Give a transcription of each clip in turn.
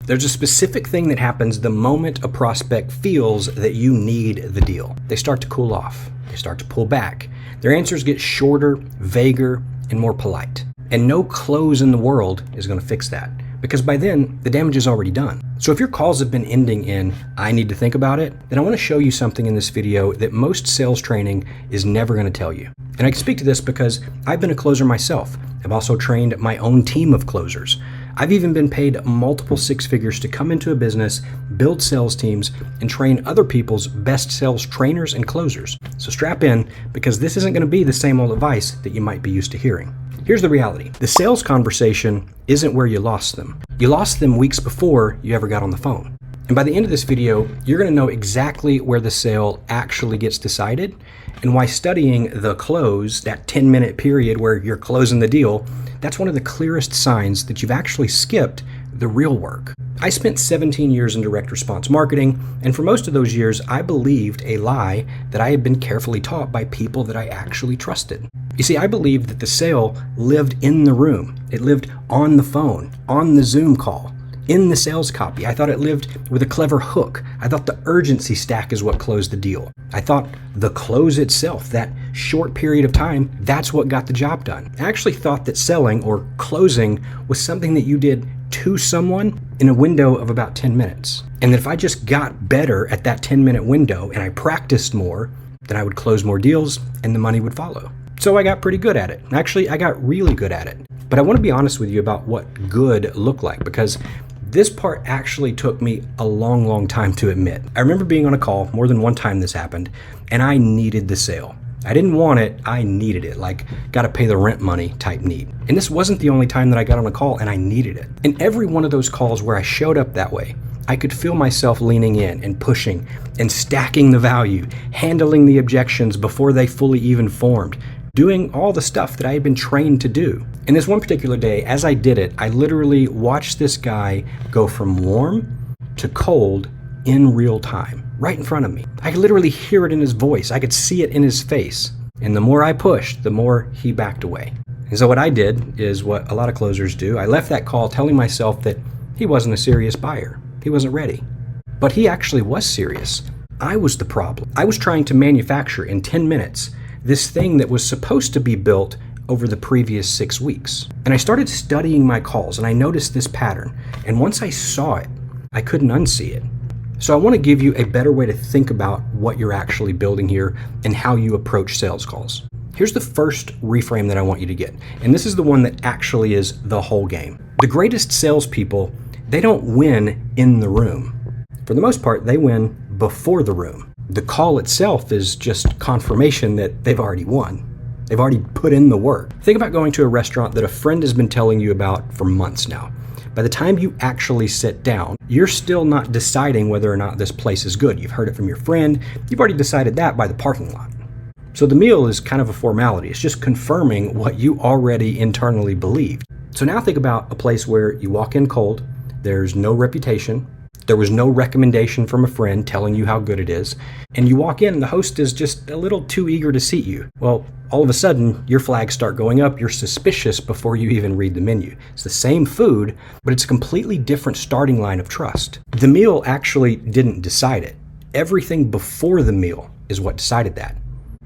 There's a specific thing that happens the moment a prospect feels that you need the deal. They start to cool off. They start to pull back. Their answers get shorter, vaguer, and more polite. And no close in the world is going to fix that, because by then, the damage is already done. So if your calls have been ending in, "I need to think about it," then I want to show you something in this video that most sales training is never going to tell you. And I can speak to this because I've been a closer myself. I've also trained my own team of closers. I've even been paid multiple six figures to come into a business, build sales teams, and train other people's best sales trainers and closers. So strap in, because this isn't going to be the same old advice that you might be used to hearing. Here's the reality. The sales conversation isn't where you lost them. You lost them weeks before you ever got on the phone. And by the end of this video, you're going to know exactly where the sale actually gets decided and why studying the close, that 10-minute period where you're closing the deal, that's one of the clearest signs that you've actually skipped the real work. I spent 17 years in direct response marketing, and for most of those years, I believed a lie that I had been carefully taught by people that I actually trusted. You see, I believed that the sale lived in the room. It lived on the phone, on the Zoom call, in the sales copy. I thought it lived with a clever hook. I thought the urgency stack is what closed the deal. I thought the close itself, that short period of time, that's what got the job done. I actually thought that selling or closing was something that you did to someone in a window of about 10 minutes. And that if I just got better at that 10-minute window and I practiced more, then I would close more deals and the money would follow. So I got pretty good at it. Actually, I got really good at it. But I want to be honest with you about what good looked like, because this part actually took me a long time to admit. I remember being on a call, more than one time this happened, and I needed the sale. I didn't want it, I needed it, like gotta pay the rent money type need. And this wasn't the only time that I got on a call and I needed it. In every one of those calls where I showed up that way, I could feel myself leaning in and pushing and stacking the value, handling the objections before they fully even formed, doing all the stuff that I had been trained to do. And this one particular day, as I did it, I literally watched this guy go from warm to cold in real time, right in front of me. I could literally hear it in his voice. I could see it in his face. And the more I pushed, the more he backed away. And so what I did is what a lot of closers do. I left that call telling myself that he wasn't a serious buyer. He wasn't ready. But he actually was serious. I was the problem. I was trying to manufacture in 10 minutes this thing that was supposed to be built over the previous 6 weeks. And I started studying my calls and I noticed this pattern. And once I saw it, I couldn't unsee it. So I want to give you a better way to think about what you're actually building here and how you approach sales calls. Here's the first reframe that I want you to get. And this is the one that actually is the whole game. The greatest salespeople, they don't win in the room. For the most part, they win before the room. The call itself is just confirmation that they've already won. They've already put in the work. Think about going to a restaurant that a friend has been telling you about for months now. By the time you actually sit down, you're still not deciding whether or not this place is good. You've heard it from your friend. You've already decided that by the parking lot. So the meal is kind of a formality. It's just confirming what you already internally believed. So now think about a place where you walk in cold, there's no reputation, there was no recommendation from a friend telling you how good it is, and you walk in and the host is just a little too eager to seat you. Well, all of a sudden, your flags start going up. You're suspicious before you even read the menu. It's the same food, but it's a completely different starting line of trust. The meal actually didn't decide it. Everything before the meal is what decided that.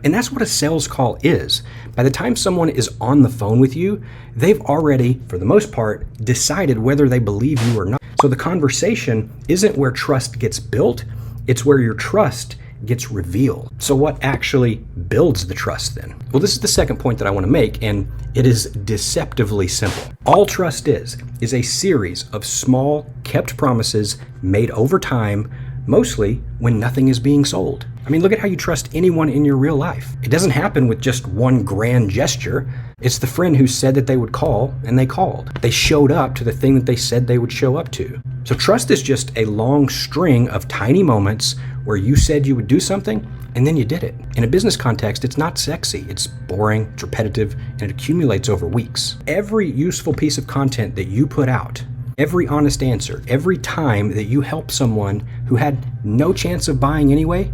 And that's what a sales call is. By the time someone is on the phone with you, they've already, for the most part, decided whether they believe you or not. So the conversation isn't where trust gets built, it's where your trust gets revealed. So what actually builds the trust then? Well, this is the second point that I want to make, and it is deceptively simple. All trust is a series of small, kept promises made over time, mostly when nothing is being sold. I mean, look at how you trust anyone in your real life. It doesn't happen with just one grand gesture. It's the friend who said that they would call, and they called. They showed up to the thing that they said they would show up to. So trust is just a long string of tiny moments where you said you would do something, and then you did it. In a business context, it's not sexy. It's boring, it's repetitive, and it accumulates over weeks. Every useful piece of content that you put out, every honest answer, every time that you help someone who had no chance of buying anyway,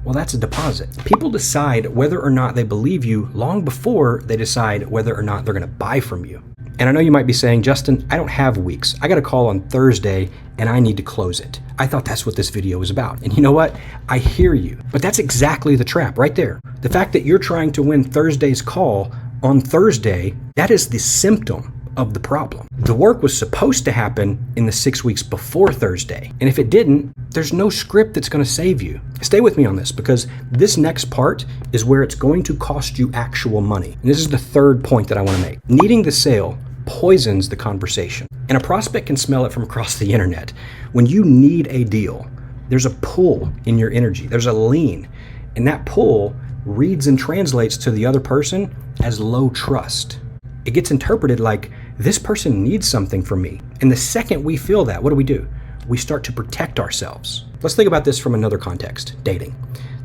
well, that's a deposit. People decide whether or not they believe you long before they decide whether or not they're going to buy from you. And I know you might be saying, Justin, I don't have weeks. I got a call on Thursday and I need to close it. I thought that's what this video was about. And you know what? I hear you. But that's exactly the trap right there. The fact that you're trying to win Thursday's call on Thursday, that is the symptom of the problem. The work was supposed to happen in the 6 weeks before Thursday. And if it didn't, there's no script that's going to save you. Stay with me on this, because this next part is where it's going to cost you actual money. And this is the third point that I want to make. Needing the sale poisons the conversation. And a prospect can smell it from across the internet. When you need a deal, there's a pull in your energy. There's a lean. And that pull reads and translates to the other person as low trust. It gets interpreted like, this person needs something from me. And the second we feel that, what do? We start to protect ourselves. Let's think about this from another context, dating.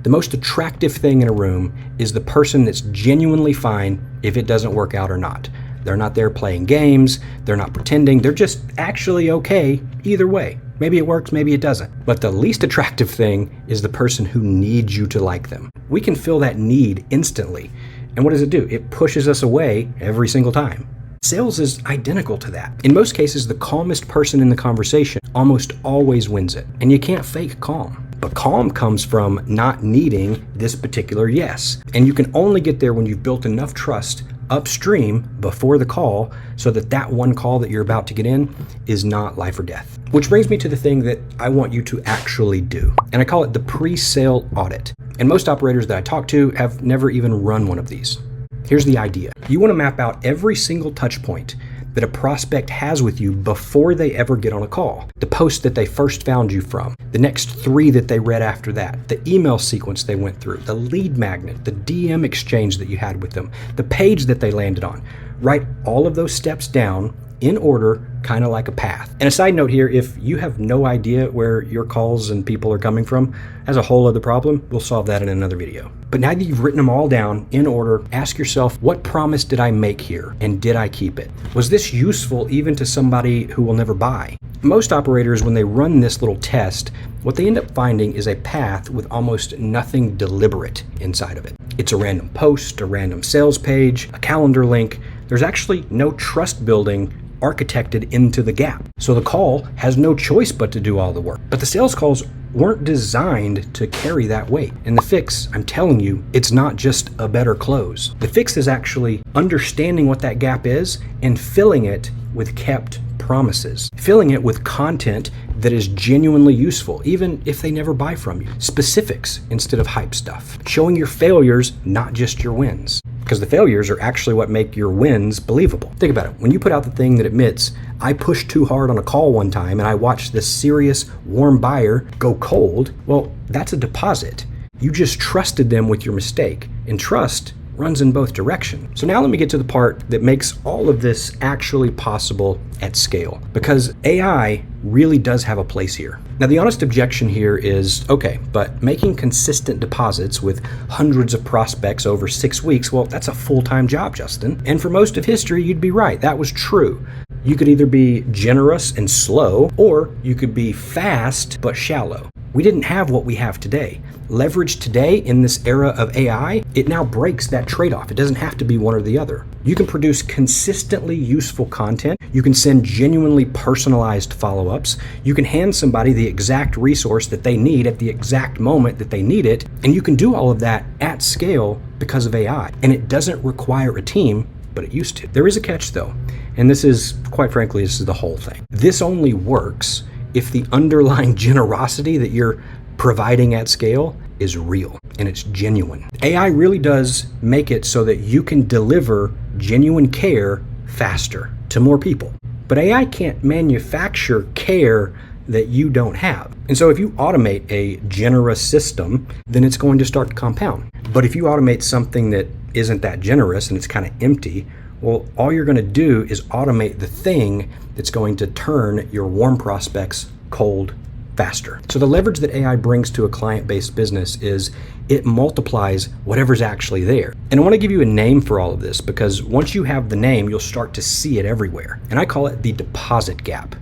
The most attractive thing in a room is the person that's genuinely fine if it doesn't work out or not. They're not there playing games, they're not pretending, they're just actually okay either way. Maybe it works, maybe it doesn't. But the least attractive thing is the person who needs you to like them. We can feel that need instantly. And what does it do? It pushes us away every single time. Sales is identical to that. In most cases, the calmest person in the conversation almost always wins it. And you can't fake calm. But calm comes from not needing this particular yes. And you can only get there when you've built enough trust upstream before the call so that that one call that you're about to get in is not life or death. Which brings me to the thing that I want you to actually do. And I call it the pre-sale audit. And most operators that I talk to have never even run one of these. Here's the idea. You want to map out every single touch point that a prospect has with you before they ever get on a call. The post that they first found you from, the next 3 that they read after that, the email sequence they went through, the lead magnet, the DM exchange that you had with them, the page that they landed on. Write all of those steps down in order, kind of like a path. And a side note here, if you have no idea where your calls and people are coming from, that's a whole other problem. We'll solve that in another video. But now that you've written them all down in order, ask yourself, what promise did I make here? And did I keep it? Was this useful even to somebody who will never buy? Most operators, when they run this little test, what they end up finding is a path with almost nothing deliberate inside of it. It's a random post, a random sales page, a calendar link. There's actually no trust building architected into the gap. So the call has no choice but to do all the work. But the sales calls weren't designed to carry that weight. And the fix, I'm telling you, it's not just a better close. The fix is actually understanding what that gap is and filling it with kept promises. Filling it with content that is genuinely useful, even if they never buy from you. Specifics instead of hype stuff. Showing your failures, not just your wins. Because the failures are actually what make your wins believable. Think about it. When you put out the thing that admits, I pushed too hard on a call one time and I watched this serious, warm buyer go cold, well, that's a deposit. You just trusted them with your mistake. And trust runs in both directions. So now let me get to the part that makes all of this actually possible at scale, because AI really does have a place here. Now, the honest objection here is, okay, but making consistent deposits with hundreds of prospects over 6 weeks, well, that's a full-time job, Justin. And for most of history, you'd be right. That was true. You could either be generous and slow, or you could be fast but shallow. We didn't have what we have today. Leverage today in this era of AI, it now breaks that trade-off. It doesn't have to be one or the other. You can produce consistently useful content. You can send genuinely personalized follow-ups. You can hand somebody the exact resource that they need at the exact moment that they need it. And you can do all of that at scale because of AI. And it doesn't require a team, but it used to. There is a catch though. And this is, quite frankly, this is the whole thing. This only works if the underlying generosity that you're providing at scale is real and it's genuine. AI really does make it so that you can deliver genuine care faster to more people. But AI can't manufacture care that you don't have. And so if you automate a generous system, then it's going to start to compound. But if you automate something that isn't that generous and it's kind of empty, well, all you're going to do is automate the thing that's going to turn your warm prospects cold faster. So the leverage that AI brings to a client-based business is it multiplies whatever's actually there. And I want to give you a name for all of this, because once you have the name, you'll start to see it everywhere. And I call it the deposit gap.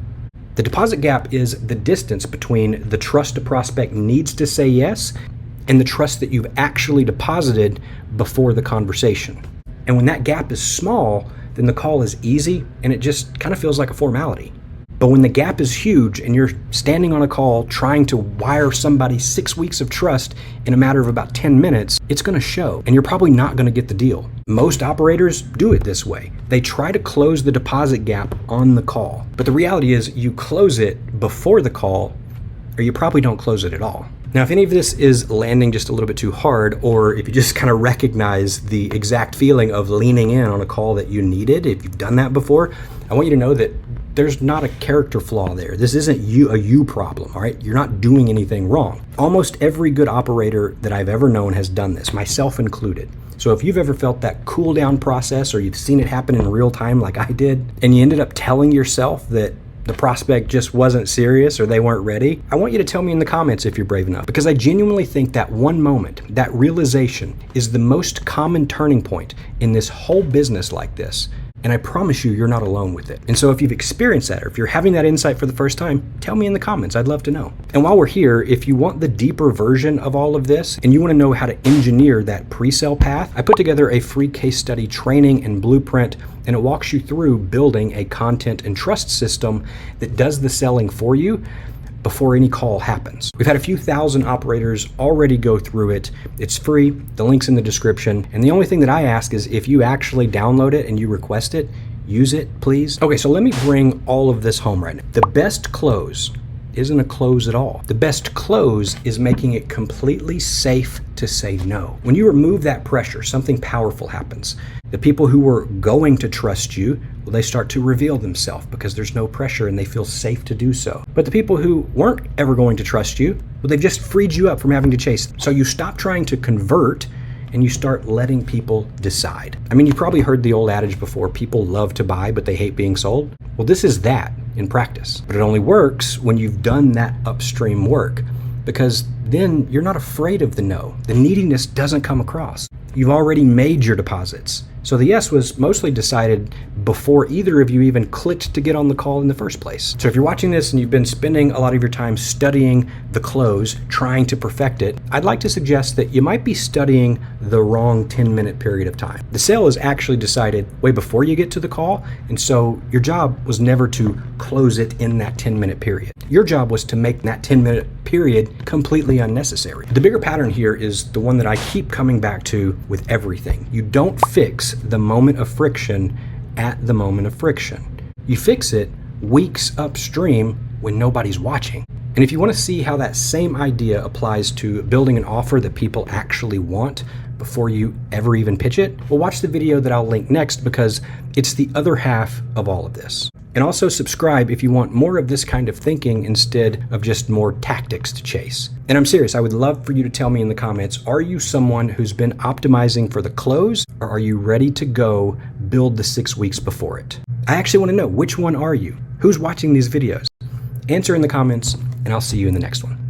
The deposit gap is the distance between the trust a prospect needs to say yes and the trust that you've actually deposited before the conversation. And when that gap is small, then the call is easy and it just kind of feels like a formality. But when the gap is huge and you're standing on a call trying to wire somebody 6 weeks of trust in a matter of about 10 minutes, it's going to show, and you're probably not going to get the deal. Most operators do it this way. They try to close the deposit gap on the call. But the reality is you close it before the call, or you probably don't close it at all. Now, if any of this is landing just a little bit too hard, or if you just kind of recognize the exact feeling of leaning in on a call that you needed, if you've done that before, I want you to know that there's not a character flaw there. This isn't a you problem, all right? You're not doing anything wrong. Almost every good operator that I've ever known has done this, myself included. So if you've ever felt that cool down process, or you've seen it happen in real time like I did, and you ended up telling yourself that the prospect just wasn't serious or they weren't ready, I want you to tell me in the comments if you're brave enough, because I genuinely think that one moment, that realization, is the most common turning point in this whole business like this. And I promise you, you're not alone with it. And so if you've experienced that, or if you're having that insight for the first time, tell me in the comments. I'd love to know. And while we're here, if you want the deeper version of all of this, and you want to know how to engineer that pre-sale path, I put together a free case study training and blueprint, and it walks you through building a content and trust system that does the selling for you before any call happens. We've had a few thousand operators already go through it. It's free, the link's in the description, and the only thing that I ask is if you actually download it and you request it, use it, please. Okay, so let me bring all of this home right now. The best close isn't a close at all. The best close is making it completely safe to say no. When you remove that pressure, something powerful happens. The people who were going to trust you, well, they start to reveal themselves because there's no pressure and they feel safe to do so. But the people who weren't ever going to trust you, well, they've just freed you up from having to chase. So you stop trying to convert and you start letting people decide. I mean, you've probably heard the old adage before, people love to buy, but they hate being sold. Well, this is that in practice. But it only works when you've done that upstream work, because then you're not afraid of the no. The neediness doesn't come across. You've already made your deposits. So the yes was mostly decided before either of you even clicked to get on the call in the first place. So if you're watching this and you've been spending a lot of your time studying the close, trying to perfect it, I'd like to suggest that you might be studying the wrong 10-minute period of time. The sale is actually decided way before you get to the call, and so your job was never to close it in that 10-minute period. Your job was to make that 10-minute period completely unnecessary. The bigger pattern here is the one that I keep coming back to with everything. You don't fix the moment of friction at the moment of friction. You fix it weeks upstream when nobody's watching. And if you want to see how that same idea applies to building an offer that people actually want before you ever even pitch it, well, watch the video that I'll link next, because it's the other half of all of this. And also subscribe if you want more of this kind of thinking instead of just more tactics to chase. And I'm serious, I would love for you to tell me in the comments, are you someone who's been optimizing for the close, or are you ready to go build the 6 weeks before it? I actually want to know, which one are you? Who's watching these videos? Answer in the comments, and I'll see you in the next one.